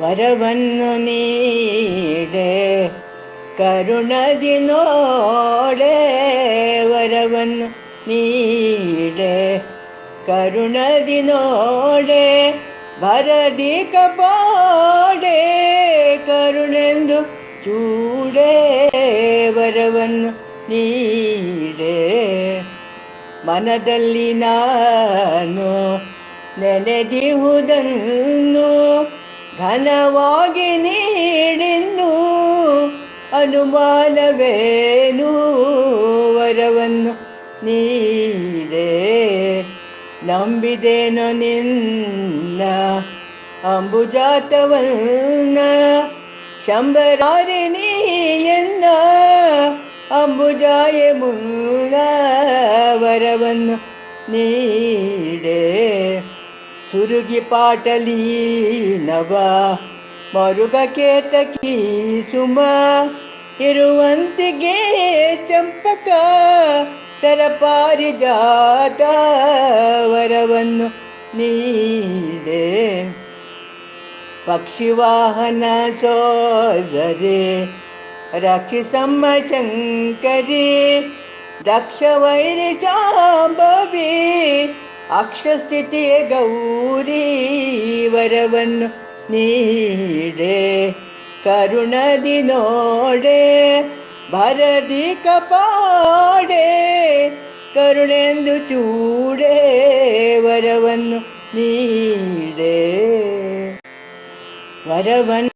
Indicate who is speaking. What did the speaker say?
Speaker 1: ವರವನ್ನು ನೀಡೆ ಕರುಣದಿ ನೋಡೆ, ವರವನ್ನು ನೀಡೆ ಕರುಣದಿ ನೋಡೆ, ಭರದಿ ಕಪಾಡೆ ಕರುಣೆಂದು ಚೂಡೆ, ವರವನ್ನು ನೀಡೆ. ಮನದಲ್ಲಿ ನಾನು ನೆನೆದಿಹುದನ್ನು ಘನವಾಗಿ ನೀಡಿನ್ನು, ಅನುಮಾನವೇನು ವರವನ್ನು ನೀಡೆ. ನಂಬಿದೇನೋ ನಿನ್ನ ಅಂಬುಜಾತವನ್ನ, ಶಂಬರಾರಿಣಿ ಎನ್ನ ಅಂಬುಜಾಯ ಮುನ್ನ, ವರವನ್ನು ನೀಡೆ. ಸುರುಗಿ ಪಾಟಲಿ ನವ ಮರುಗ ಕೇತಕಿ ಸುಮ, ಇರುವಂತಿಗೆ ಚಂಪಕ ಸರಪಾರಿಜಾತ, ವರವನ್ನು ನೀಡೆ. ಪಕ್ಷಿವಾಹನ ಸೋದರಿ ರಕ್ಷಿಸಮ್ಮ ಶಂಕರಿ, ದಕ್ಷ ವೈರಿ ಶಾಂಭವಿ ಅಕ್ಷಸ್ಥಿತಿಯ ಗೌರಿ, ವರವನ್ನು ನೀಡೆ ಕರುಣದಿ ನೋಡೆ, ಭರದಿ ಕಪಾಡೆ ಕರುಣೆಂದು ಚೂಡೆ, ವರವನ್ನು ನೀಡೆ. ವರವನ್ನು